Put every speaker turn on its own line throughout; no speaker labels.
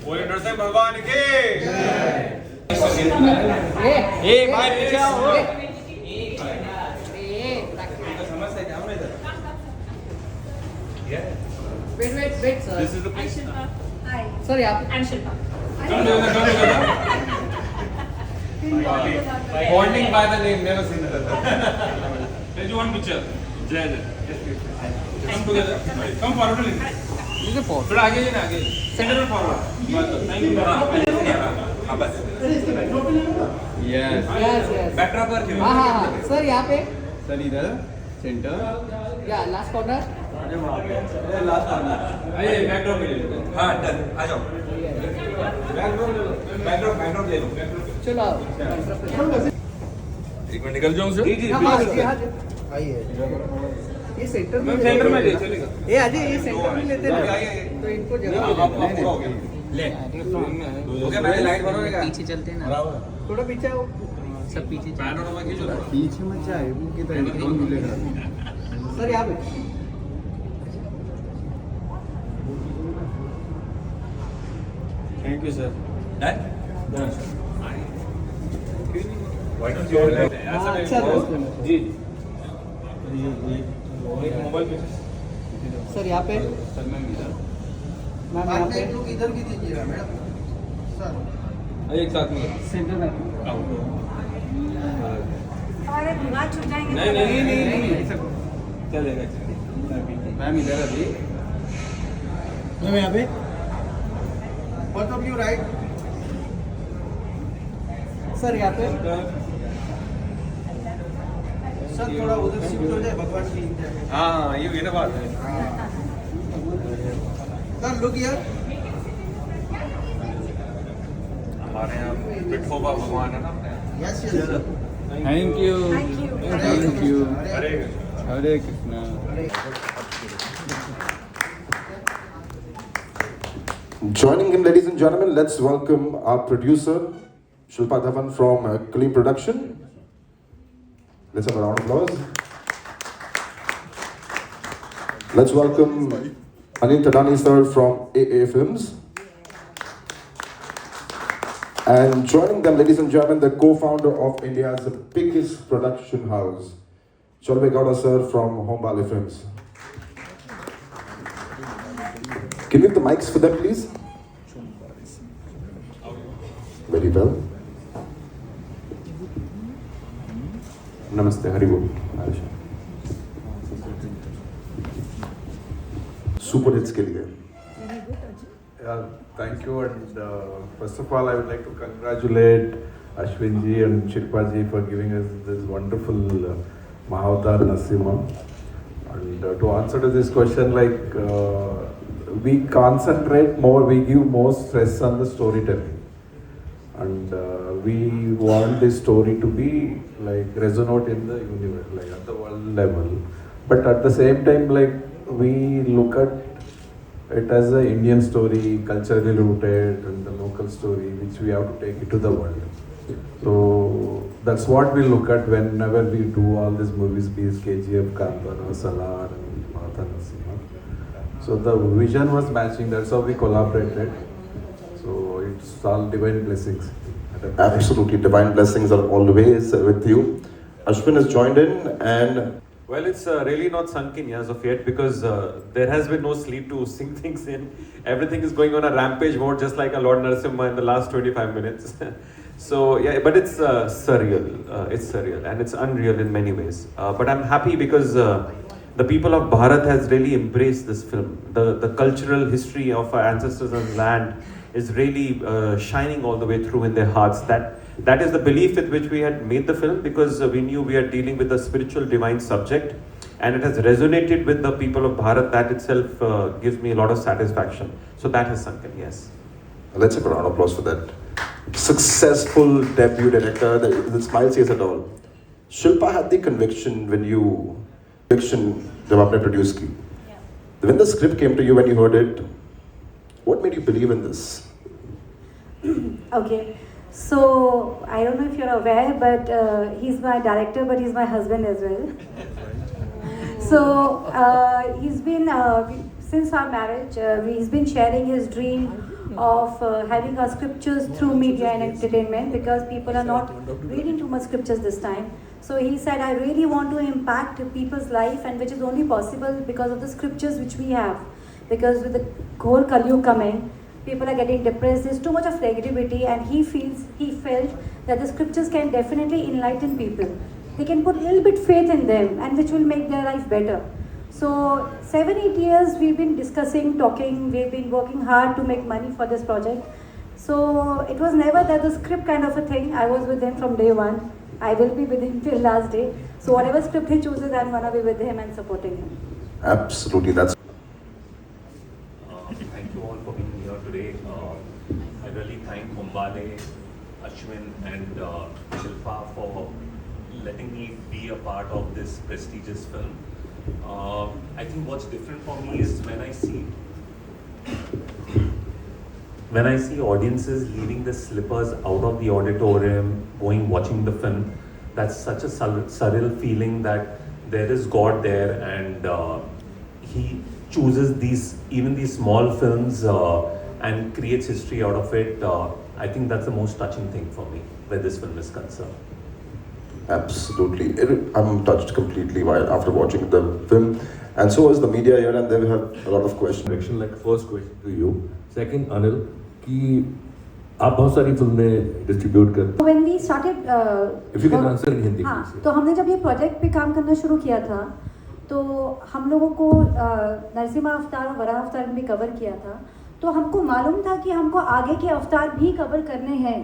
बोले नरसिंह भगवान के भाई पीछे आओ
Wait, sir.
This is the
I'm
place.
Shilpa. Hi.
Sorry, आप
I'm Shilpa.
Come together. Pointing by the name, never seen that. Let's do one picture. Jai Jai. Come together. Come forward a little.
मुझे phone
थोड़ा आगे जाना आगे. Center में forward. Thank you.
Yes.
yes
Backdrop पर क्यों?
हाँ sir यहाँ पे
Sir, इधर center.
या लास्ट कॉर्नर
आइए backdrop ले लो. हाँ done. आ जाओ. Backdrop ले लो.
चलो आओ।
एक मिनट निकल जाऊँ सर.
हाँ आइए ये सेंटर में
सेंटर में ले चलेगा.
ये आज ये सेंटर में लेते हैं तो इनको जगह
ले. हो गया पहले लाइट बंद हो गया.
पीछे चलते हैं ना,
थोड़ा पीछे आओ
सब पीछे चलते
पैनोरामा खींचो थोड़ा.
पीछे मत जाए वो किधर नहीं मिलेगा.
सर यहाँ पे
Thank you, sir. Done? Done. Why don't you
हाँ अच्छा दोस्त
जी मोबाइल पे
सर यहाँ पे
सर मैं मिला.
मैम यहाँ पे
इधर भी दीजिएगा मैडम. सर
एक साथ में
सेंटर में
अरे विवाद छूट जाएंगे.
नहीं चलेगा.
मैम इधर अभी.
मैम यहाँ पे both of you right.
Sir यहाँ पे
सर थोड़ा उधर शिफ्ट हो जाए भगवान की जगह.
हाँ ये ना बात है.
Sir look here.
हमारे यहाँ विठोबा भगवान है ना.
Yes yes.
Thank you.
Thank you.
Thank you.
अरे
Hare Krishna.
Joining him, ladies and gentlemen, let's welcome our producer, Shilpa Dhawan from Clean Production. Let's have a round of applause. Let's welcome Anil Tadani sir from AA Films. And joining them, ladies and gentlemen, the co-founder of India's biggest production house, Cholve Gowda sir from Home Bali Films. Can you have the mics for them, please? Very well. Namaste, Hari Bol. Super hits के लिए.
Yeah, thank you, and first of all, I would like to congratulate Ashwin ji and Shilpa ji for giving us this wonderful Mahavatar Narasimha. And to answer to this question, we concentrate more, we give more stress on the storytelling, and we want this story to be resonate in the universe, at the world level. But at the same time, we look at it as an Indian story, culturally rooted, and the local story, which we have to take it to the world. So that's what we look at whenever we do all these movies, be it KGF, Kantara, Salar, and Mahavatar Narasimha. So the vision was matching, that's how we collaborated. So it's all divine blessings.
Absolutely, divine blessings are always with you. Ashwin has joined in, and
well, it's really not sunk in as of yet because there has been no sleep to sink things in. Everything is going on a rampage mode, just like a Lord Narasimha in the last 25 minutes. So yeah, but it's surreal. It's surreal and it's unreal in many ways. But I'm happy because the people of Bharat has really embraced this film. The cultural history of our ancestors and land is really shining all the way through in their hearts. That is the belief with which we had made the film, because we knew we are dealing with a spiritual divine subject, and it has resonated with the people of Bharat. That itself gives me a lot of satisfaction. So that has sunk in, yes.
let's have a round of applause for that. Successful debut director, the smile says it all. Shilpa had the conviction जब आपने produce की. When the script came to you, when you heard it, what made you believe in this?
Okay. So, I don't know if you're aware, but he's my director, but he's my husband as well. So, he's been, since our marriage, he's been sharing his dream of having our scriptures through media and entertainment, because people are not reading too much scriptures this time. So he said, I really want to impact people's life, and which is only possible because of the scriptures which we have. Because with the whole Kali Yuga coming, people are getting depressed, there's too much of negativity, and he felt that the scriptures can definitely enlighten people. They can put a little bit faith in them, and which will make their life better. So 7-8 years we've been discussing, talking, we've been working hard to make money for this project. So it was never that the script kind of a thing. I was with him from day one. I will be with him till last day. So whatever script he chooses, I'm gonna be with him and supporting him.
Absolutely, that's
Thank you all for being here today. I really thank Hombale, Ashwin and Shilpa for letting me be a part of this prestigious film. I think what's different for me is when I see audiences leaving the slippers out of the auditorium, watching the film. That's such a surreal feeling that there is God there, and He chooses these small films and creates history out of it. I think that's the most touching thing for me where this film is concerned.
absolutely. I'm touched completely after watching the film, and so is the media here, and they have a lot of questions.
Direction, like first question to you. Second, Anil, कि आप बहुत सारी फिल्में distribute करते
When we started,
If you can answer in Hindi,
हाँ,
please.
तो हमने जब ये प्रोजेक्ट पे काम करना शुरू किया था, तो हम लोगों को नरसिम्हा अवतार और वराह अवतार भी कवर किया था. तो हमको मालूम था कि हमको आगे के अवतार भी कवर करने हैं.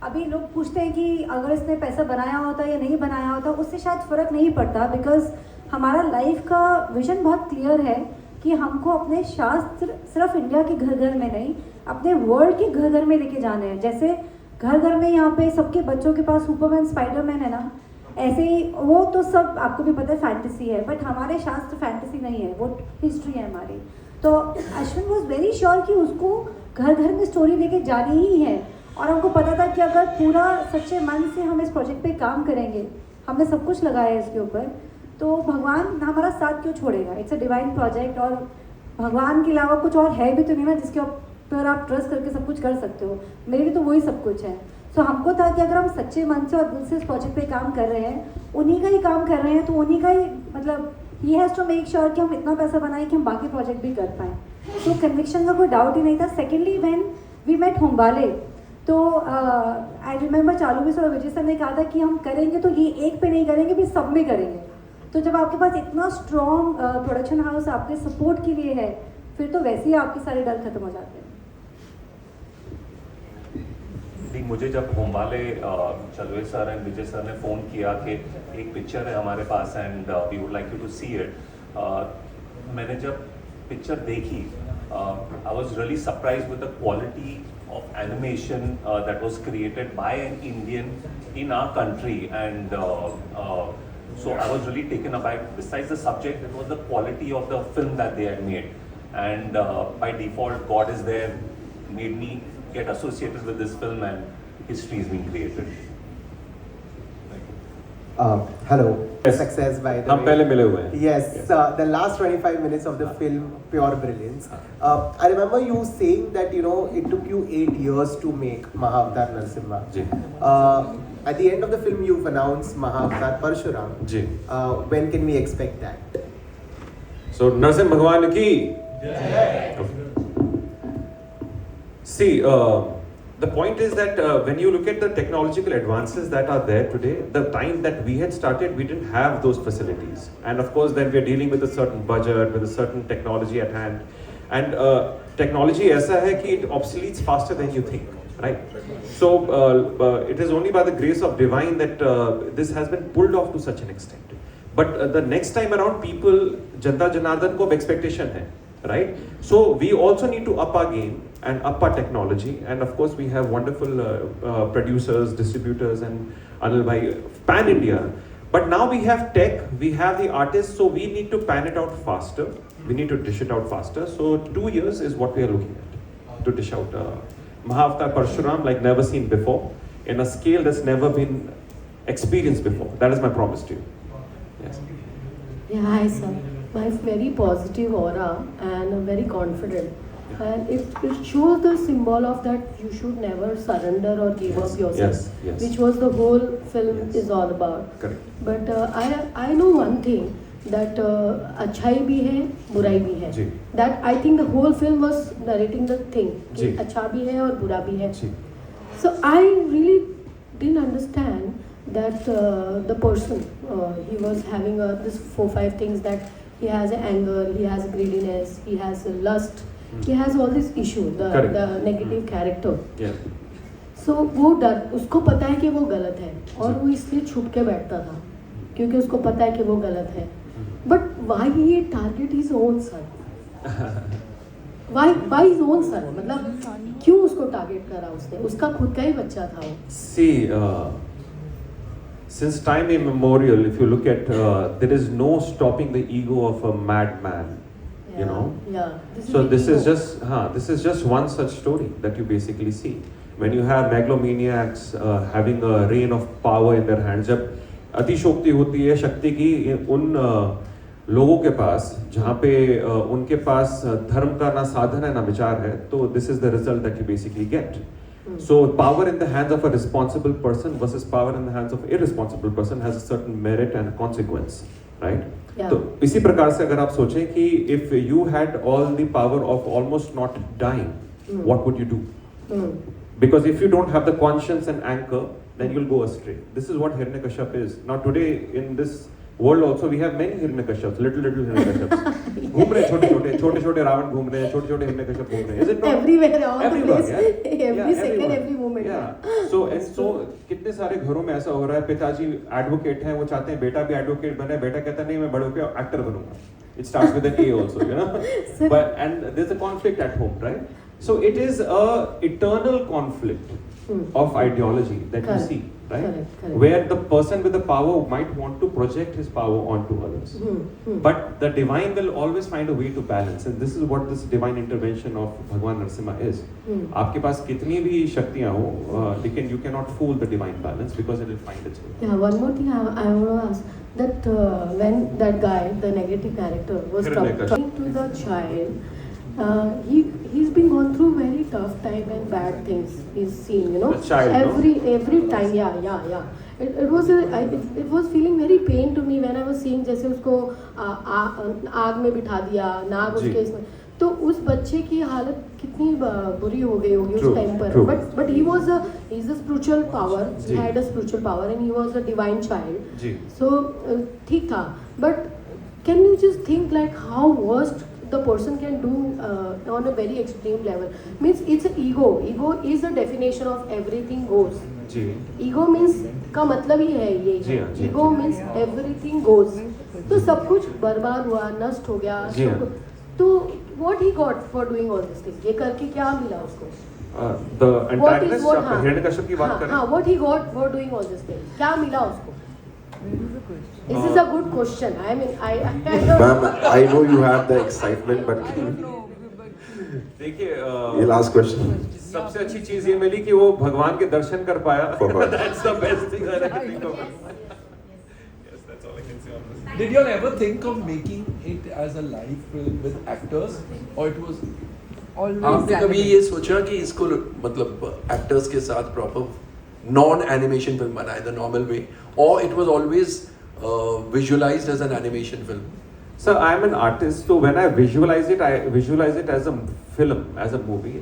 अभी लोग पूछते हैं कि अगर इसने पैसा बनाया होता या नहीं बनाया होता, उससे शायद फ़र्क नहीं पड़ता, बिकॉज हमारा लाइफ का विजन बहुत क्लियर है कि हमको अपने शास्त्र सिर्फ इंडिया के घर घर में नहीं, अपने वर्ल्ड के घर घर में लेके जाने हैं. जैसे घर घर में यहाँ पे सबके बच्चों के पास सुपरमैन, स्पाइडरमैन है ना, ऐसे ही वो तो सब आपको भी पता है फैंटेसी है, बट हमारे शास्त्र फैंटेसी नहीं है, वो हिस्ट्री है हमारी. तो अश्विन वॉज वेरी श्योर कि उसको घर घर में स्टोरी लेके जानी ही है, और हमको पता था कि अगर पूरा सच्चे मन से हम इस प्रोजेक्ट पे काम करेंगे, हमने सब कुछ लगाया है इसके ऊपर, तो भगवान हमारा साथ क्यों छोड़ेगा. इट्स अ डिवाइन प्रोजेक्ट, और भगवान के अलावा कुछ और है भी तो नहीं ना जिसके ऊपर आप ट्रस्ट करके सब कुछ कर सकते हो. मेरे लिए तो वही सब कुछ है. सो हमको था कि अगर हम सच्चे मन से और दिल से इस प्रोजेक्ट पे काम कर रहे हैं, उन्हीं का ही काम कर रहे हैं, तो उन्हीं का ही मतलब ही हैज़ टू मेक श्योर कि हम इतना पैसा बनाएं कि हम बाकी प्रोजेक्ट भी कर पाएँ. तो कन्विक्शन का कोई डाउट ही नहीं था. Secondly when we met Hombale, तो आई रिमेंबर चालू सर और विजय सर ने कहा था कि हम करेंगे तो ये एक पे नहीं करेंगे, भी सब में करेंगे. तो जब आपके पास इतना स्ट्रॉन्ग प्रोडक्शन हाउस आपके सपोर्ट के लिए है, फिर तो वैसे ही आपके सारे डर खत्म हो जाते हैं.
मुझे जब Hombale Chaluve sir and Vijay sir ने फ़ोन किया कि एक पिक्चर है हमारे पास and we would like you to see it, मैंने जब पिक्चर देखी, I was really surprised with the quality of animation that was created by an Indian in our country, and so I was really taken aback. Besides the subject, it was the quality of the film that they had made, and by default God is there, made me get associated with this film, and history is being created.
Hello.
Yes.
Success by the
हम
way.
पहले मिले हुए हैं.
Yes, the last 25 minutes of the film, pure brilliance. I remember you saying that it took you 8 years to make Mahavatar Narasimha.
Ji.
At the end of the film, you've announced Mahavatar Parshuram.
Ji.
When can we expect that?
So Narasimha भगवान की. See, the point is that when you look at the technological advances that are there today, the time that we had started, we didn't have those facilities. And of course, then we are dealing with a certain budget, with a certain technology at hand. And technology ऐसा है कि it obsoletes faster than you think, right? So it is only by the grace of divine that this has been pulled off to such an extent. But the next time around, people, Janata Janardan को expectation है, right? So we also need to up our game and up our technology, and of course we have wonderful producers, distributors, and Anil bhai pan India. But now we have tech, we have the artists, so we need to pan it out faster. We need to dish it out faster. So 2 years is what we are looking at to dish out Mahavatar Parshuram like never seen before, in a scale that's never been experienced before. That is my promise to you. Yes.
Yeah, hi sir. My very positive aura and I'm very confident. And it shows the symbol of that you should never surrender or give up yourself, which was the whole film is all about.
Correct.
But I know one thing, that अच्छाई भी है बुराई भी है. That I think the whole film was narrating the thing कि अच्छा भी है और बुरा भी है. So I really didn't understand that the person he was having this 4-5 things, that he has anger, he has greediness, he has lust, he has all these issues, the negative character. So वो डर, उसको पता है कि वो गलत है और वो इसलिए छुप के बैठता था क्योंकि उसको पता है कि वो गलत है. But why he target his own son? Why his own son? मतलब क्यों उसको टारगेट करा उसने? उसका खुद का ही बच्चा था वो.
See, since time immemorial, if you look at, there is no stopping the ego of a madman. You know.
Yeah.
So this is just one such story that you basically see. When you have megalomaniacs having a reign of power in their hands, जब अतिशोक्ति होती है शक्ति की उन लोगों के पास जहाँ पे उनके पास धर्म का ना साधन है ना विचार है, तो this is the result that you basically get. So power in the hands of a responsible person versus power in the hands of irresponsible person has a certain merit and consequence, right?
Yeah.
तो इसी प्रकार से अगर आप सोचें कि if you had all the power of almost not dying, what would you do? Because if you don't have the conscience and anchor, then you'll go astray. This is what Hiranyakashipu is. Now today in this world also we have many Hiranyakashipus, little Hiranyakashipus. घूम रहे छोटे रावण घूम रहे हैं, छोटे Hiranyakashipu घूम रहे हैं. Is it not?
Everywhere, all the
Everywhere,
place,
yeah?
every second,
everywhere.
every moment.
Yeah. So कितने सारे घरों में ऐसा हो रहा है, पिताजी एडवोकेट हैं, वो चाहते हैं बेटा भी एडवोकेट बने, बेटा कहता नहीं मैं बड़े होकर एक्टर बनूंगा. It starts with an A also, you know. And there's a conflict at home, right? So it is a eternal conflict of ideology that you see, right?
Correct.
Where the person with the power might want to project his power onto others. But the divine will always find a way to balance, and this is what this divine intervention of Bhagwan Narasimha is. आपके पास कितनी भी शक्तियाँ हो, लेकिन you cannot fool the divine balance because it will find its way.
Yeah, one more thing I want to ask, that when that guy, the negative character, was talking to the child, he's been gone through very tough time and bad things he's seen, you know.
The child,
every time, yeah. It was feeling very pain to me when I was seeing जैसे उसको आग में बिठा दिया, नाग उसके इसमें, तो उस बच्चे की हालत कितनी बुरी हो गई होगी उस टाइम पर. But he's a spiritual power. He had a spiritual power and he was a divine child. So ठीक था. But can you just think like how worst the person can do on a very extreme level? Means it's an ego. Ego is the definition of everything goes. Ego means का मतलब ही है ये. Ego means everything goes. तो सब कुछ बर्बाद हुआ, नष्ट हो गया. तो what he got for doing all these things? ये करके क्या मिला उसको?
The antagonist of Hiranyakashipu की बात करें.
What he got for doing all these things? क्या मिला उसको? This is a good question. I mean, I
Ma'am, I know you have the excitement, but
देखिए,
ये last question.
सबसे अच्छी चीज ये मिली कि वो भगवान के दर्शन कर पाया. That's the best thing that I can think of. Yes, that's all I can say on this.
Did you all ever think of making it as a live film with actors, or it was
आपने कभी ये सोचा कि इसको मतलब actors के साथ proper noun animation film बनाए द नॉर्मल वे, और it was always visualized as an animation film?
So I am an artist, so when I visualize it as a film, as a movie.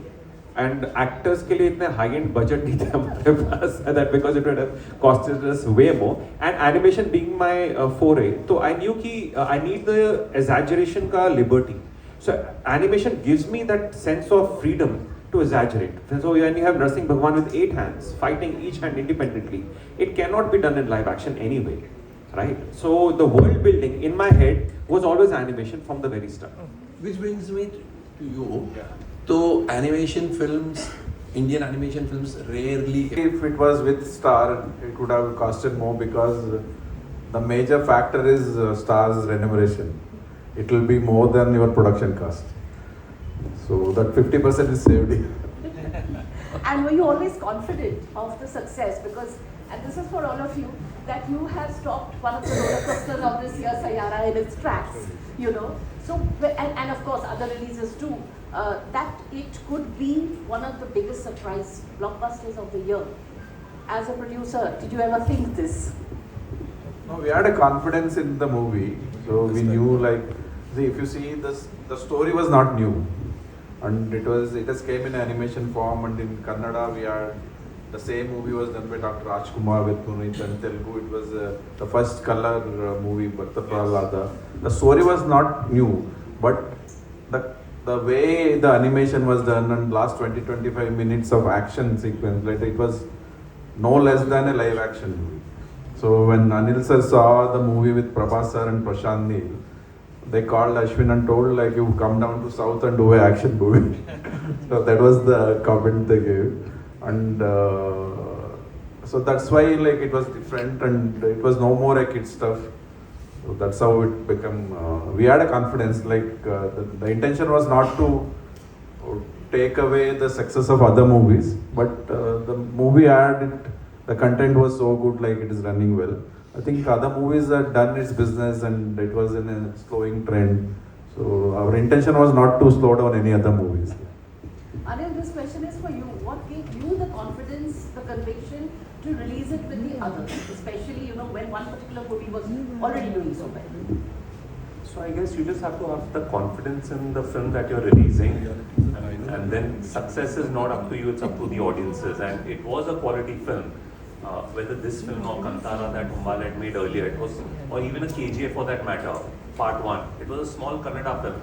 And actors के लिए इतने high end budget नहीं थे हमारे पास, that because it would have costed us way more. And animation being my foray, so I knew कि I need the exaggeration का liberty. So animation gives me that sense of freedom to exaggerate. So when you have Narasimha Bhagwan with 8 hands fighting each hand independently, it cannot be done in live action anyway, right? So the world building in my head was always animation from the very start.
Which brings me to you. So animation films, Indian animation films rarely.
If it was with star, it would have costed more because the major factor is star's remuneration. It will be more than your production cost. So that 50% is saved.
And were you always confident of the success? Because, and this is for all of you, that you have stopped one of the roller coasters of this year, Sayara, in its tracks, you know. So, and of course other releases too. that it could be one of the biggest surprise blockbusters of the year. As a producer, did you ever think this?
No, we had a confidence in the movie, so we knew like, see, if you see this, the story was not new, and it has came in animation form, and in Kannada we had the same movie was done by Dr. Rajkumar with Punit, and Telugu it was the first color movie, Bhatta Prahlada. The story was not new, but the way the animation was done and last 20-25 minutes of action sequence, like it was no less than a live action movie. So when Anil sir saw the movie with Prabhas sir and Prashant Neel, they called Ashwin and told like, you come down to South and do an action movie. So that was the comment they gave. And so that's why like it was different and it was no more a kid stuff. So that's how it became, we had a confidence, like the intention was not to take away the success of other movies, but the movie had it, the content was so good, like it is running well. I think other movies had done its business and it was in a slowing trend. So our intention was not to slow down any other movies.
Anil, this question is for you. What gave you the confidence, the conviction to release it with the others, especially when one particular movie was already doing so well?
So I guess you just have to have the confidence in the film that you're releasing, and then success is not up to you, it's up to the audiences. And it was a quality film. Whether this film or Kantara that Humbal had made earlier, it was, or even a KGF for that matter, part 1, it was a small Kannada film.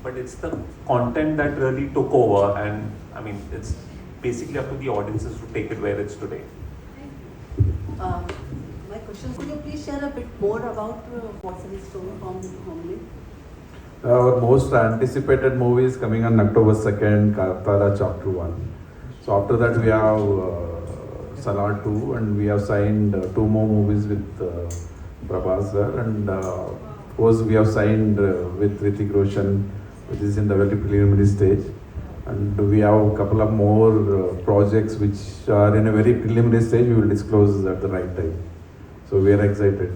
But it's the content that really took over, and I mean, it's basically up to the audiences to take it where it's today.
My question is, could you please share a bit more about what's in store from Homely?
Our most anticipated movie is coming on October 2nd, Kantara Chapter 1. So after that we have Salar 2, and we have signed 2 more movies with Prabhas sir, and of course we have signed with Hrithik Roshan, which is in the very preliminary stage, and we have a couple of more projects which are in a very preliminary stage. We will disclose at the right time. So we are excited.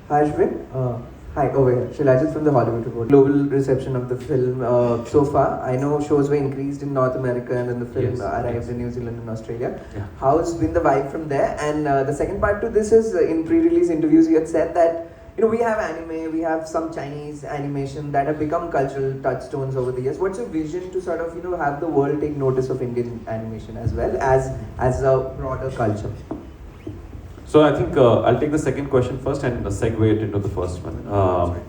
Hi Ashwin. Hi, over here. Shilajit from the Hollywood Report. Global reception of the film so far. I know shows were increased in North America and then the film arrived in New Zealand and Australia.
Yeah.
How's been the vibe from there? And the second part to this is in pre-release interviews you had said that we have anime, we have some Chinese animation that have become cultural touchstones over the years. What's your vision to sort of have the world take notice of Indian animation as well as a broader culture?
So I think I'll take the second question first and segue it into the first one.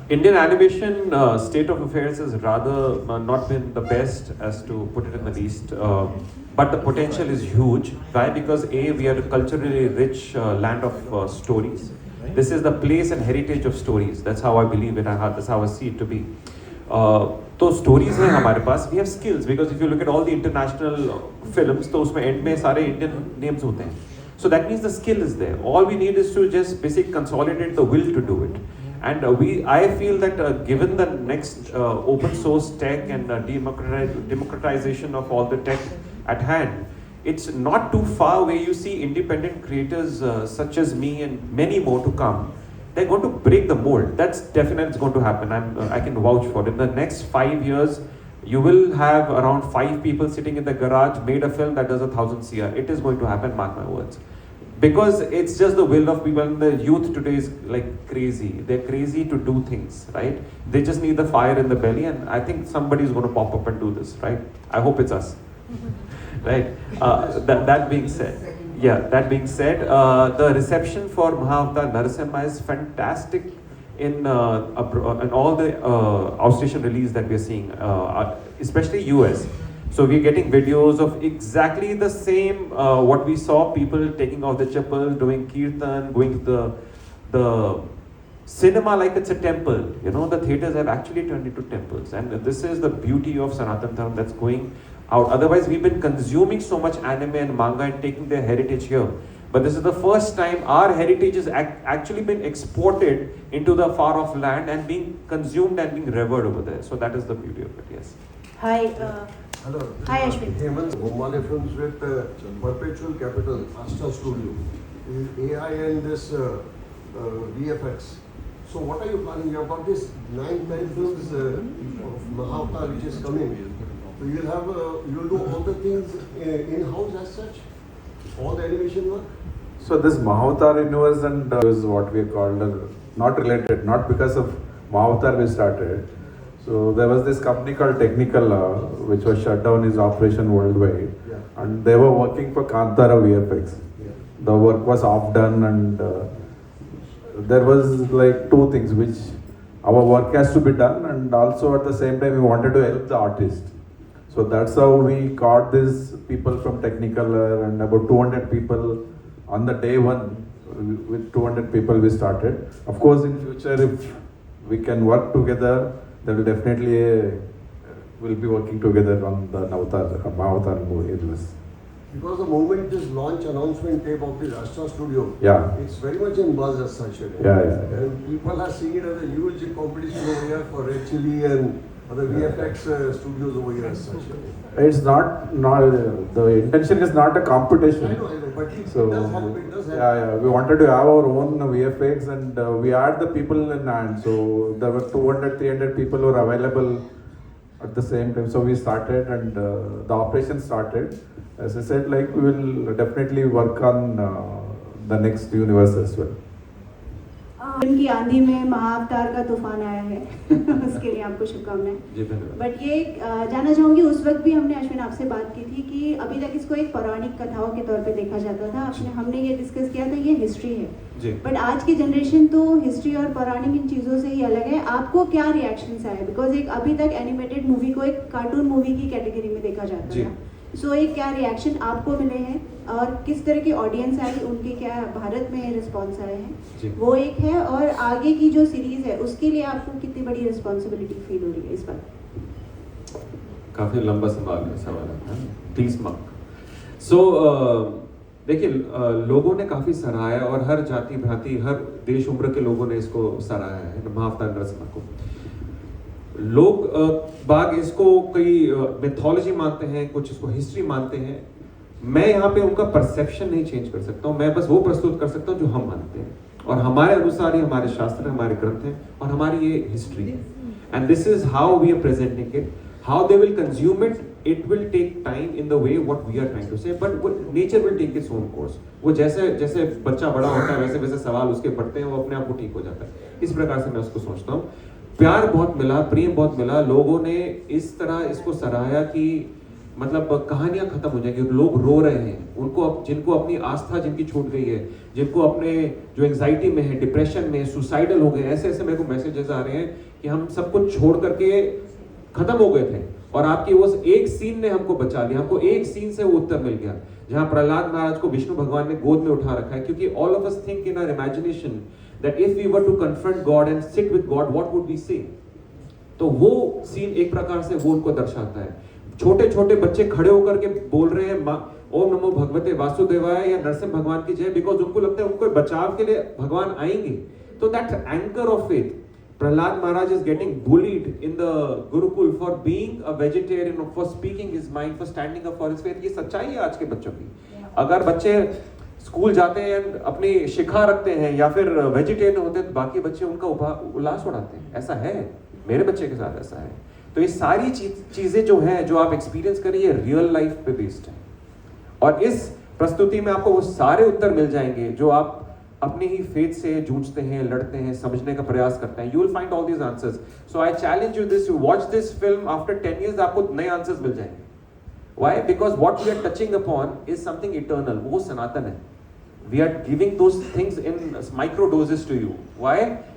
Indian animation state of affairs has rather not been the best, as to put it in the least, but the potential is huge. Why? Because A, we are a culturally rich land of stories. This is the place and heritage of stories. That's how I believe it, that's how I see it to be. तो stories हैं हमारे पास, we have skills, because if you look at all the international films, तो उसमें end में सारे Indian names होते हैं. So that means the skill is there. All we need is to just basically consolidate the will to do it. And I feel that given the next open source tech and democratization of all the tech at hand, it's not too far where you see independent creators such as me and many more to come. They're going to break the mold. That's definitely going to happen. I can vouch for it. In the next 5 years, you will have around 5 people sitting in the garage made a film that does 1,000 CR. It is going to happen, mark my words. Because it's just the will of people, and the youth today is like crazy. They're crazy to do things, right? They just need the fire in the belly, and I think somebody is going to pop up and do this, right? I hope it's us, right? That being said, the reception for Mahavatar Narasimha is fantastic in all the outstation release that we're seeing, especially US. So we're getting videos of exactly the same, what we saw, people taking off the chappal, doing kirtan, going to the cinema like it's a temple. The theaters have actually turned into temples. And this is the beauty of Sanatan Dharma that's going out. Otherwise, we've been consuming so much anime and manga and taking their heritage here. But this is the first time our heritage has actually been exported into the far off land and being consumed and being revered over there. So that is the beauty of it, yes.
Hi.
Hello.
Hi, Ashwin.
Hemant Humbale Films with Perpetual Capital, Asta Studio. AI and this VFX. So what are you planning? You have got this 9-10 films of Mahavatar which is coming. So you'll have you'll do all the things in-house as such, all the animation work.
So this Mahavatar universe and is what we called not related, not because of Mahavatar we started. So there was this company called Technical which was shut down its operation worldwide, and they were working for Kantara VFX. The work was half done, and there was like two things which our work has to be done, and also at the same time we wanted to help the artist. So that's how we got these people from Technicolor, and about 200 people on the day one. With 200 people we started. Of course, in future, if we can work together, then we definitely will be working together on the Mahavatar movie.
Because the moment this launch announcement tape of this Astra Studio, it's very much in buzz as such. And people are seeing it as a huge competition over here for Red Chilli and other VFX studios over here as such.
It's not the intention is not a competition.
I know, but it
So
does help. It does help.
we wanted to have our own VFX, and we had the people in hand. So there were 200-300 people who were available at the same time. So we started, and the operation started. As I said, like, we will definitely work on the next universe as well.
Film की आंधी में महाअवतार का तूफान आया है उसके लिए आपको शुभकामनाएं। बट ये जानना चाहूँगी, उस वक्त भी हमने अश्विन आपसे बात की थी कि अभी तक इसको एक पौराणिक कथाओं के तौर पे देखा जाता था। हमने ये डिस्कस किया था ये हिस्ट्री है, बट आज की जनरेशन तो हिस्ट्री और पौराणिक इन चीज़ों से ही अलग है। आपको क्या रिएक्शंस आए? बिकॉज एक अभी तक एनिमेटेड मूवी को एक कार्टून मूवी की कैटेगरी में देखा जाता था। सो एक क्या रिएक्शन आपको मिले हैं और किस तरह की ऑडियंस आई, उनके क्या भारत में रिस्पॉन्स आए हैं, वो एक है। और आगे की जो सीरीज है उसके लिए आपको कितनी बड़ी रिस्पॉन्सिबिलिटी फील हो रही है इस बार?
काफी लंबा सवाल है, 30 मार्क। सो देखिए, लोगों ने काफी सराहाया और हर जाति भांति हर देश उम्र के लोगों ने इसको सराहाया है, महाअवतार नरसिम्हा को। लोग बाग इसको कई मिथोलॉजी मानते हैं, कुछ इसको हिस्ट्री मानते हैं। मैं यहाँ पे उनका परसेप्शन नहीं चेंज कर सकता हूँ, मैं बस वो प्रस्तुत कर सकता हूँ जो हम मानते हैं, और हमारे अनुसार ही हमारे शास्त्र, हमारे ग्रंथ हैं और हमारी ये हिस्ट्री है। And this is how we are presenting it. How they will consume it, it will take time in the way what we are trying to say, but nature will take its own course. वो जैसे जैसे बच्चा बड़ा होता है वैसे वैसे सवाल उसके पढ़ते हैं, वो अपने आप को ठीक हो जाता है। इस प्रकार से मैं उसको सोचता हूँ। प्यार बहुत मिला, प्रेम बहुत मिला, लोगों ने इस तरह इसको सराहाया कि मतलब कहानियां खत्म हो जाएंगी। लोग रो रहे हैं, उनको जिनको अपनी आस्था जिनकी छूट गई है, जिनको अपने जो एंजाइटी में है, डिप्रेशन में, सुसाइडल हो गए, ऐसे ऐसे मेरे को मैसेजेस आ रहे हैं कि हम सब कुछ छोड़ करके खत्म हो गए थे और आपकी वो एक सीन ने हमको बचा लिया। हमको एक सीन से वो उत्तर मिल गया जहां प्रहलाद महाराज को विष्णु भगवान ने गोद में उठा रखा है, क्योंकि all of us think in our imagination that if we were to confront God and sit with God, what would we say? तो वो सीन एक प्रकार से वो उनको दर्शाता है। छोटे छोटे बच्चे खड़े होकर के बोल रहे हैं ओम नमो भगवते वासुदेवाय या नरसिंह भगवान की जय, बिकॉज उनको लगता है उनको बचाव के लिए भगवान आएंगे। तो that anchor of faith, Prahlad Maharaj is getting bullied in the Gurukul for being a vegetarian, for speaking his mind, for standing up for his faith. ये सच्चाई है आज के बच्चों की। अगर बच्चे स्कूल जाते हैं, अपनी शिखा रखते हैं या फिर वेजिटेरियन होते हैं, तो बाकी बच्चे उनका उल्लास उड़ाते हैं। ऐसा है, मेरे बच्चे के साथ ऐसा है। तो ये सारी चीजें जो हैं, जो आप एक्सपीरियंस करिए, रियल लाइफ पे बेस्ड है। और इस प्रस्तुति में आपको वो सारे उत्तर मिल जाएंगे जो आप अपनी ही फेथ से जूझते हैं, लड़ते हैं, समझने का प्रयास करते हैं। You will find all these answers. So I challenge you this, you watch this film after 10 years, आपको नए आंसर्स मिल जाएंगे। Why? Because what we are touching upon is something eternal. वो सनातन है। We are giving those things in micro doses to you. Why?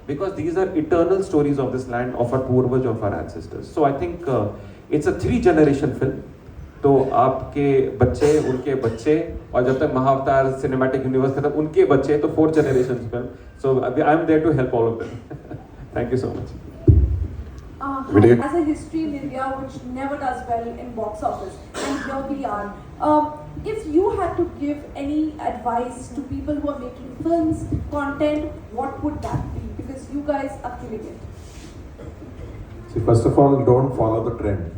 Because these are eternal stories of this land, of our purvaj, of our ancestors. So I think it's a 3-generation film. तो आपके बच्चे, उनके बच्चे, और जब तक महाअवतार cinematic universe खत्म, उनके बच्चे, तो 4 generations film. So I am there to help all of them. Thank you so much.
As a history in India which never does well in box office, and here we are. If you had to give any advice to people who are making films, content, what would that be? Because you guys are killing it.
See, first of all, don't follow the trend.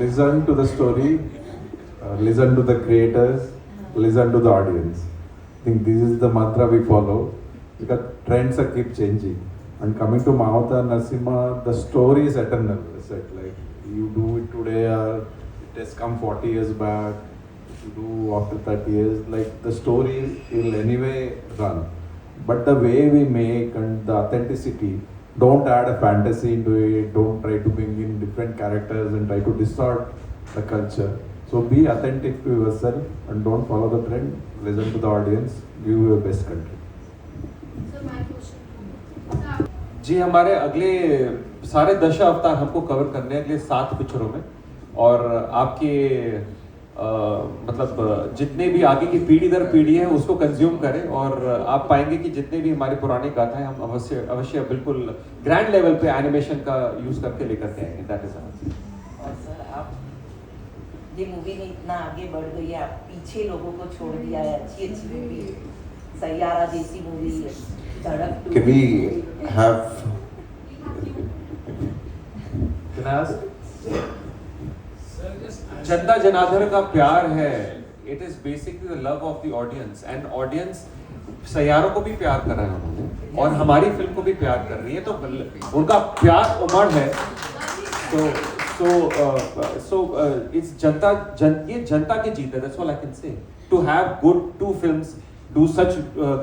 Listen to the story, listen to the creators, listen to the audience. I think this is the mantra we follow. because trends are keep changing. And coming to Mahavatar Narasimha, the story is eternal. It's like you do it today, or it has come 40 years back. If you do after 30 years, like the story will anyway run. But the way we make and the authenticity, don't add a fantasy into it. Don't try to bring in different characters and try to distort the culture. So be authentic to yourself and don't follow the trend. Listen to the audience. Give your best country.
जी हमारे अगले सारे दशावतार हमको cover करने हैं अगले 7 पिक्चरों में और आपके मतलब जितने भी आगे की पीढ़ी दर पीढ़ी है उसको कंज्यूम करें और आप पाएंगे कि जितने भी हमारे पुराने गाथा हैं हम अवश्य बिल्कुल ग्रैंड लेवल पे एनिमेशन का यूज करके लेकर के आएंगे। दैट इज
और सर आप ये मूवी ने इतना आगे बढ़ गई है, आप पीछे लोगों को छोड़ दिया है। अच्छी मूवी, सैयारा जैसी मूवी, धड़क 2।
Can we have?
Can I ask? जनता जनार्दन का प्यार है, it is basically the love of the audience and audience सैयारों को भी प्यार कर रहे हैं उन्होंने और हमारी फिल्म को भी प्यार कर रही है, तो उनका प्यार उमड़ है। So it's ये जनता की जीत है, that's all I can say. To have good 2 films do such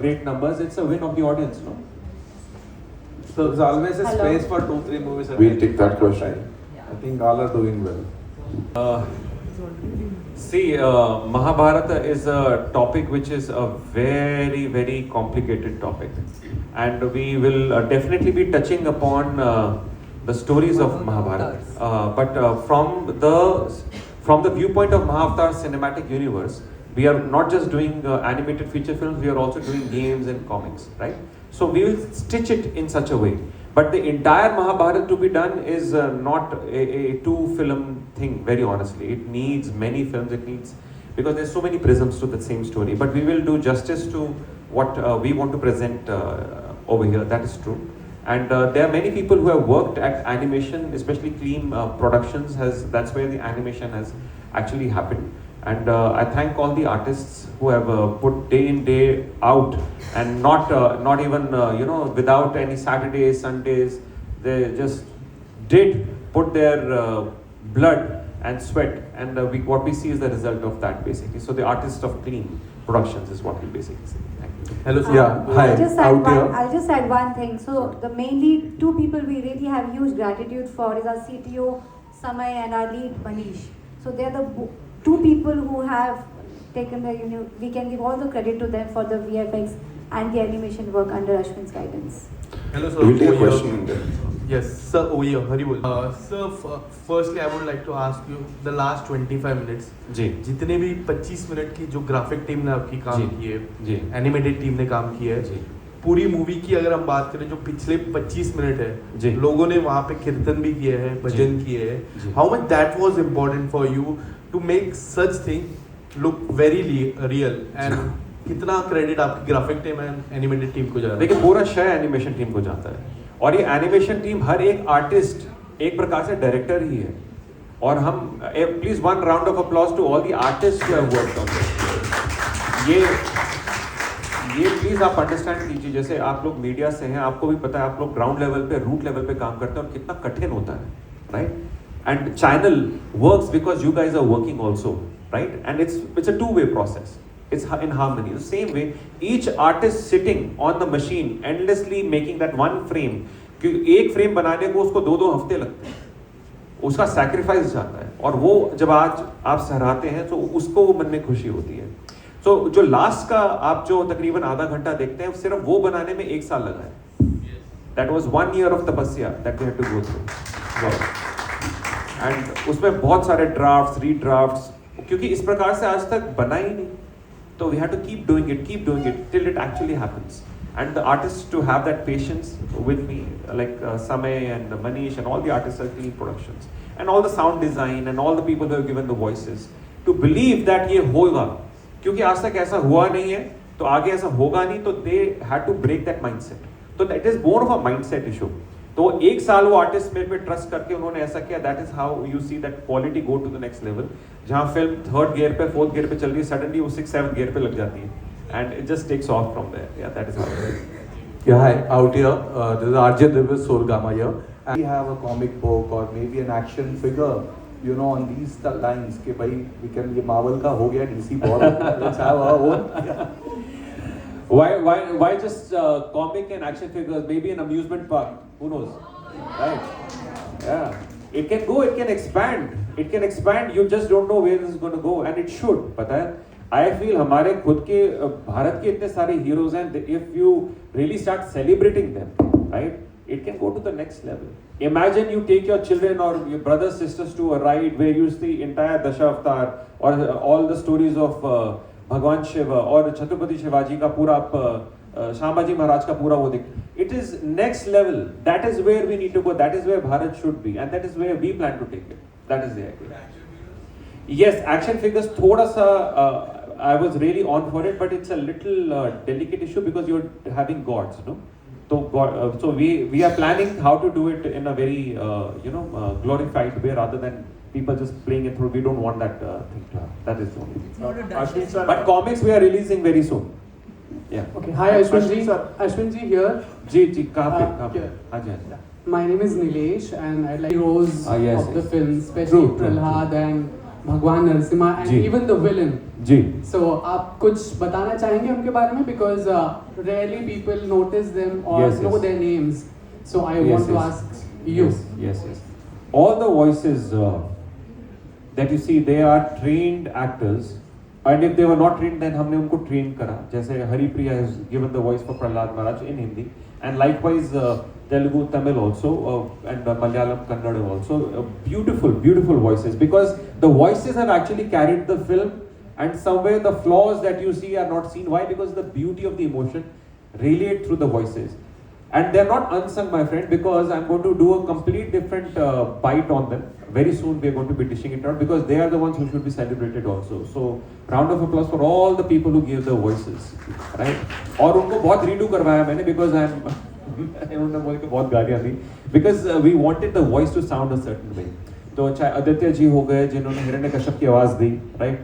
great numbers, it's a win of the audience, no?
So there's always a space for 2-3 movies.
We'll take that question.
I think all are doing well.
See, Mahabharata is a topic which is a very, very complicated topic, and we will definitely be touching upon the stories of Mahabharata. But from the viewpoint of Mahavatar cinematic universe, we are not just doing animated feature films; we are also doing games and comics, right? So we will stitch it in such a way. But the entire Mahabharata to be done is not a 2-film thing, very honestly. It needs many films, because there's so many prisms to the same story. But we will do justice to what we want to present over here, that is true. And there are many people who have worked at animation, especially Clean Productions, that's where the animation has actually happened. And I thank all the artists who have put day in, day out, and not even without any Saturdays, Sundays. They just did put their blood and sweat, and what we see is the result of that basically. So the artists of Clean Productions is what we basically say. Thank you.
Hello, hi.
I'll just add one thing. So the mainly 2 people we really have huge gratitude for is our CTO Samay and our lead Manish. So they're the 2 people who have taken we can give all the credit to them for the VFX and the animation work under Ashwin's guidance.
Hello sir.
We'll take a question.
Yes sir, over here, Haribol. Sir, firstly I would like to ask you the last 25 minutes
जी
जितने भी 25 minute की जो graphic team ने आपकी काम की है,
जी
animated team ने काम किया है, जी पूरी मूवी की अगर हम बात करें जो पिछले 25 मिनट है, जी लोगों ने वहाँ पे कीर्तन भी किए हैं, भजन किए हैं, how much that was important for you to make such thing look very real, and कितना क्रेडिट आपकी graphic team and animated team को जा रहा है?
देखिए पूरा श्रेय एनिमेशन टीम को जाता है, और ये एनिमेशन टीम हर एक आर्टिस्ट एक प्रकार से डायरेक्टर ही है, और हम please 1 round of applause to all the artist who have worked on this. ये प्लीज आप अंडरस्टैंड कीजिए, जैसे आप लोग मीडिया से हैं, आपको भी पता है, आप लोग ग्राउंड लेवल पे, रूट लेवल पे काम करते हैं और कितना कठिन होता है, right? And channel works because you guys are working also, right? And it's a 2-way process. It's in harmony. The same way, each artist sitting on the machine, endlessly making that one frame. क्योंकि एक frame बनाने को उसको 2-2 हफ्ते लगते हैं, उसका sacrifice जाता है, और वो जब आज आप सहराते हैं तो उसको वो मन में खुशी होती है। तो जो लास्ट का आप जो तकरीबन आधा घंटा देखते हैं, सिर्फ वो बनाने में 1 साल लगा है। That was 1 year of तपस्या that we had to go through. And उसमें बहुत सारे ड्राफ्ट्स, रीड्राफ्ट्स, क्योंकि इस प्रकार से आज तक बना ही नहीं, तो we had to keep doing it till it actually happens. And the artists to have that patience with me, like Samay and Manish and all the artists at Clean Productions, and all the sound design and all the people who have given the voices, to believe that ये होगा, क्योंकि आज तक ऐसा हुआ नहीं है, तो आगे ऐसा होगा नहीं, तो they had to break that mindset. तो that is more of a mindset issue. तो 1 साल वो आर्टिस्ट मेरे पे ट्रस्ट करके उन्होंने ऐसा किया, that is how you see that quality go to the next level. जहाँ फिल्म 3rd गियर पे 4th गियर पे चल रही है, सडनली वो 6th 7th गियर पे लग जाती है, and it just takes off from there. Yeah that is how.
Yeah, hi, out here. This is RJ Divis Solgama here. And we have a comic book or maybe an action figure, you know, on these lines. कि भाई we can ये Marvel का हो गया DC बहुत. Let's have our own.
Why just comic and action figures? Maybe an amusement park. Who knows? Right? Yeah. It can go. It can expand. It can expand. You just don't know where this is going to go, and it should. पता है? I feel हमारे खुद के भारत के इतने सारे heroes हैं. If you really start celebrating them, right? It can go to the next level. Imagine you take your children or your brothers, sisters to a ride where you see entire Dashavatar or all the stories of Bhagwan Shiva or Chhatrapati Shivaji का पूरा Shambhaji Maharaj का पूरा वो देख. It is next level. That is where we need to go. That is where Bharat should be, and that is where we plan to take it. That is the idea. Yes, action figures. थोड़ा सा I was really on for it, but it's a little delicate issue because you're having gods, no? So we are planning how to do it in a very glorified way rather than people just playing it through. We don't want that thing to happen. That is the only thing. But comics we are releasing very soon. Yeah.
Okay. Hi Ashwin ji. Ashwin ji here.
जी कहाँ पे? हाँ जी.
My name is Nilesh and I like heroes
yes,
of the film, especially Prahlad and Bhagwan Narasimha and even the villain.
Ji.
So आप कुछ बताना चाहेंगे उनके बारे में because rarely people notice them or know their names. So I want to ask you.
Yes. All the voices that you see, they are trained actors. And if they were not trained, then हमने उनको train करा. जैसे Haripriya has given the voice for Prahlad Maharaj in Hindi, and likewise Telugu, Tamil also, and Malayalam, Kannada also. Beautiful voices, because the voices have actually carried the film, and somewhere the flaws that you see are not seen. Why? Because the beauty of the emotion relate through the voices. And they're not unsung, my friend, because I'm going to do a complete different bite on them. Very soon we're going to be dishing it out because they are the ones who should be celebrated also. So round of applause for all the people who gave the voices, right? और उनको बहुत redo करवाया मैंने because उन्होंने बोले कि बहुत गालियाँ दी because we wanted the voice to sound a certain way. तो चाहे आदित्य जी हो गए जिन्होंने हिरण्यकश्यप की आवाज़ दी, right?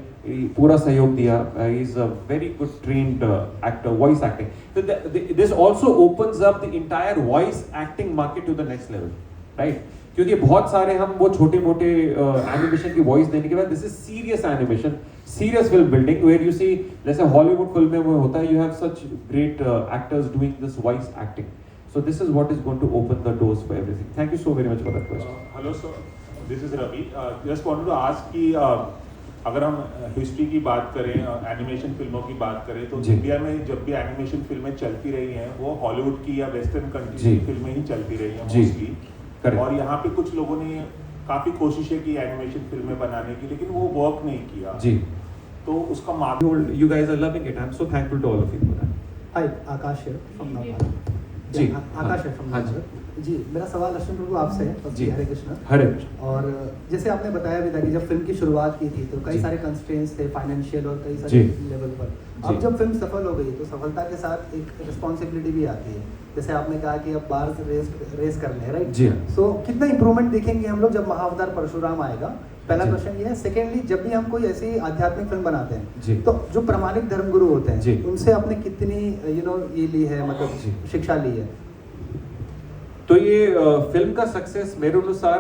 पूरा सहयोग दिया. He is a very good trained actor, voice acting. So this also opens up the entire voice acting market to the next level, right? क्योंकि बहुत सारे हम वो छोटे मोटे एनिमेशन की वॉइस देने के बाद this is serious animation, serious film building where you see जैसे हॉलीवुड फिल्म में होता है, you have such great actors doing this voice acting. So this is what is going to open the doors for everything. Thank you so very much for that question.
Hello sir, this is Ravi. Just wanted to ask कि अगर हम history की बात करें, animation फिल्मों की बात करें, तो इंडिया में जब भी एनिमेशन फिल्में चलती रही हैं वो हॉलीवुड की या वेस्टर्न कंट्री की फिल्में ही चलती रही हैं मोस्टली. और यहाँ पे कुछ लोगों ने काफी कोशिशें की एनिमेशन फिल्में बनाने की, लेकिन वो वर्क नहीं किया.
जी.
तो उसका माध्यम.
You guys are loving it. I'm so thankful to all of you for that.
Hi, Akash here from Navbharat.
जी.
आकाश है from Navbharat. जी, मेरा सवाल अश्विन प्रभु आपसे है.
जी.
हरे कृष्ण.
हरे कृष्ण.
और जैसे आपने बताया भी था कि जब फिल्म की शुरुआत की थी तो कई सारे कंस्ट्रेंट्स थे फाइनेंशियल और कई सारे लेवल पर. अब जब फिल्म सफल हो गई तो सफलता के साथ एक रिस्पॉन्सिबिलिटी भी आती है. जैसे आपने कहा कि अब बाहर से रेस करने हैं, राइट?
जी.
सो कितना इंप्रूवमेंट देखेंगे हम लोग जब महाअवतार परशुराम आएगा? पहला क्वेश्चन ये है. सेकेंडली, जब भी हम कोई ऐसी आध्यात्मिक फिल्म बनाते हैं तो जो प्रमाणित धर्मगुरु होते हैं उनसे आपने कितनी ये ली है, मतलब शिक्षा ली है?
तो ये फिल्म का सक्सेस मेरे अनुसार,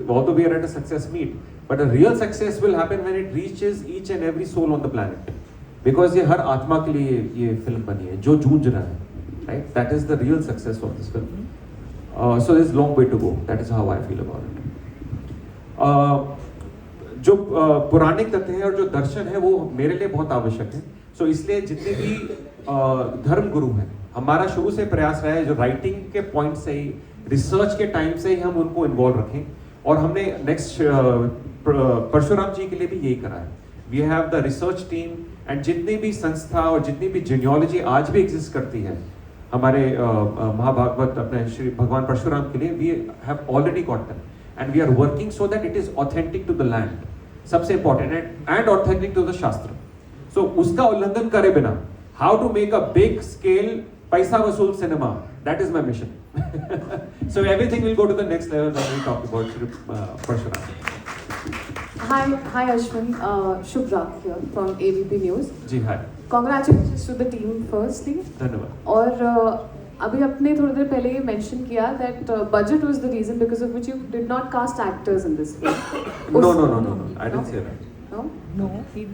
although we are at a success meet, but a real success will happen when it reaches each and every soul on the planet, because ये हर आत्मा के लिए ये फिल्म बनी है जो जूझ रहा है, right? That is the real success of this film. So there's long way to go. That is how I feel about it. जो पुराणिक तथ्य है और जो दर्शन है वो मेरे लिए बहुत आवश्यक है. So इसलिए जितने भी धर्म गुरु हैं, हमारा शुरू से प्रयास रहा है जो राइटिंग के पॉइंट से ही, रिसर्च के टाइम से ही हम उनको इन्वॉल्व रखें. और हमने नेक्स्ट परशुराम जी के लिए भी यही करा है. We have the research team and जितनी भी संस्था और जितनी भी जीनियोलॉजी आज भी एग्जिस्ट करती है हमारे महाभागवत अपने श्री भगवान परशुराम के लिए, we have already got them and we are working so that it is authentic to the land. सबसे important and authentic to the shastra. So उसका उल्लंघन करे बिना how to make a big scale paisa vasool cinema, that is my mission. So everything will go to the next level when we talk about Parshuram.
Hi Ashwin, Shubhra here from ABP News.
जी hi.
Congratulations to the team firstly.
धन्यवाद.
और अभी आपने थोड़ी देर पहले ये mention किया that budget was the reason because of which you did not cast actors in this film.
No, I didn't say that.
No.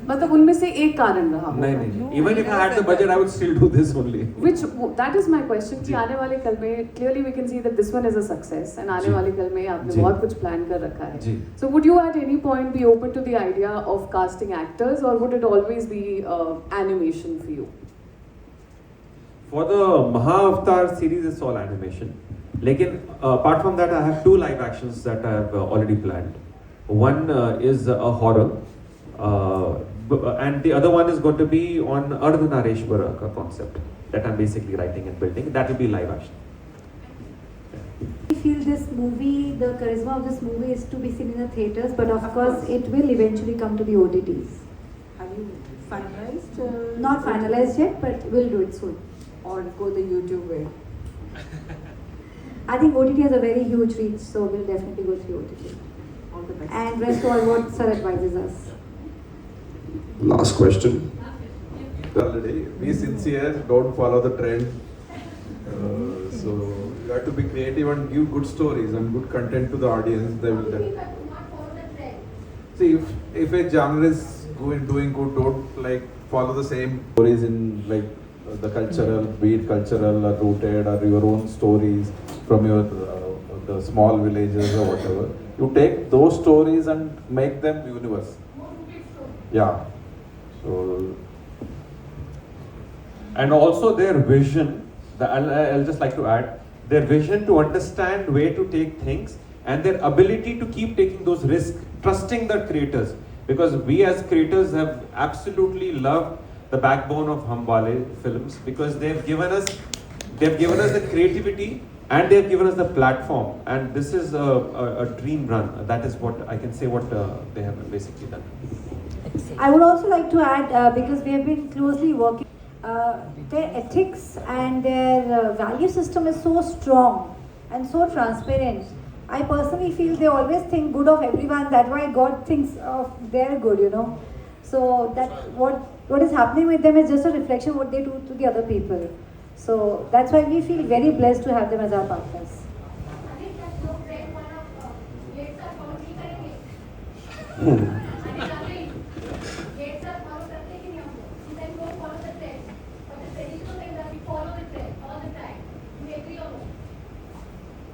मतलब उनमें से एक कारण रहा.
नहीं. Even if I had the budget, I would still do this only.
That is my question कि आने वाले कल में clearly we can see that this one is a success and आने वाले कल में आपने बहुत कुछ plan कर रखा है. So would you at any point be open to the idea of casting actors or would it always be animation for you?
For the Mahavatar series, it's all animation. लेकिन apart from that, I have 2 live actions that I have already planned. One is a horror. And the other one is going to be on Ardhanareshwara concept that I'm basically writing and building. That will be live action.
I feel this movie, the charisma of this movie is to be seen in the theatres, but of course it will eventually come to the OTTs.
Have you finalized?
Not finalized yet, but we'll do it soon.
Or go the YouTube way?
I think OTT has a very huge reach, so we'll definitely go through OTT.
All the best.
And rest all what Sir advises us.
Last question.
Already, be sincere, don't follow the trend. So you have to be creative and give good stories and good content to the audience. They will see if a genre is doing good, don't like follow the same stories in like the cultural, be it cultural or rooted or your own stories from your the small villages or whatever. You take those stories and make them universe. Yeah. So,
and also their vision, I'll just like to add, their vision to understand where to take things and their ability to keep taking those risks, trusting the creators. Because we as creators have absolutely loved the backbone of Humwale films because they've given us the creativity and they've given us the platform. And this is a dream run. That is what I can say what they have basically done.
I would also like to add, because we have been closely working, their ethics and their value system is so strong and so transparent. I personally feel they always think good of everyone, that's why God thinks of their good, you know. So that what is happening with them is just a reflection of what they do to the other people. So that's why we feel very blessed to have them as our partners.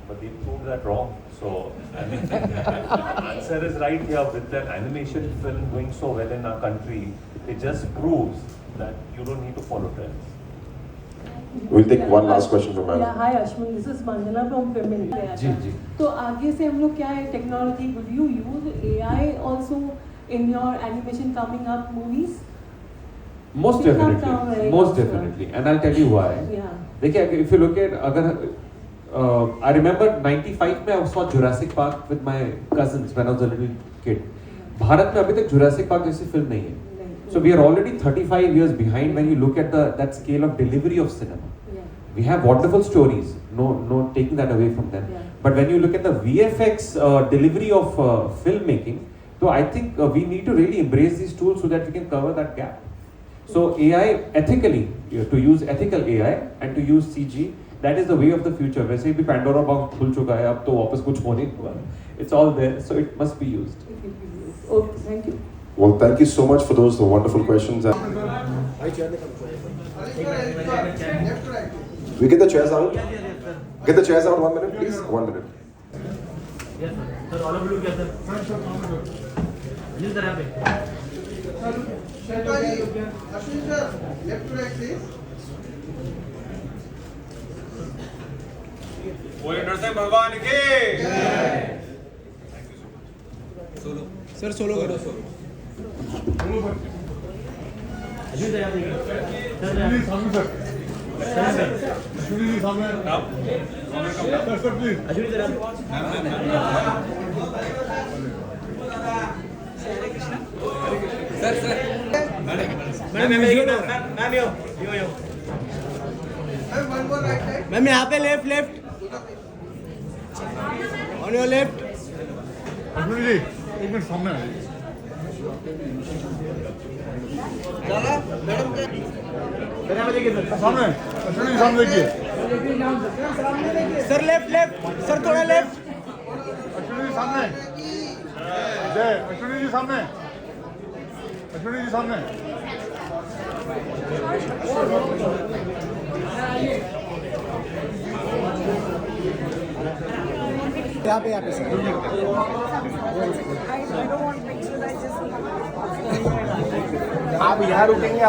But they proved that wrong. So, I mean, the answer is right here. With that animation film doing so well in our country, it just proves that you don't need to follow trends.
We'll take one last question from
Yeah, hi Ashwin, this is Manjana from Film India. तो आगे से हम लोग क्या है technology? Would you use AI also in your animation coming up movies?
Most definitely, and I'll tell you why.
Yeah.
देखिए, if you look at I remember 95 में I saw Jurassic Park with my cousins when I was a little kid. Bharat में अभी तक Jurassic Park जैसी film नहीं है. So we are already 35 years behind when you look at that scale of delivery of cinema. We have wonderful stories, no taking that away from them. But when you look at the VFX delivery of filmmaking, so I think we need to really embrace these tools so that we can cover that gap. So AI ethically, to use ethical AI and to use CG, that is the way of the future. वैसे भी Pandora box खुल चुका है, अब तो वापस कुछ होने नहीं वाला. It's all there, so it must be used.
Okay, thank you.
Well, thank you so much for those wonderful questions. We get the chairs out. Get the chairs out 1 minute, please. 1 minute.
Sir, all of you together. This तरह पे. Sir, Ashwin sir, left to right please.
बोले नरसिंह भगवान की जय. Solo. Sir solo करो solo.
Ma'am यहाँ पे left left on your left. जी एक मिनट सामने मैडम सामने सामने देखिए.
सर लेफ्ट लेफ्ट सर थोड़ा लेफ्ट
अश्विनी जी सामने जय अश्विनी जी सामने अश्विनी जी सामने
यहाँ पे सर आप यहाँ रुकेंगे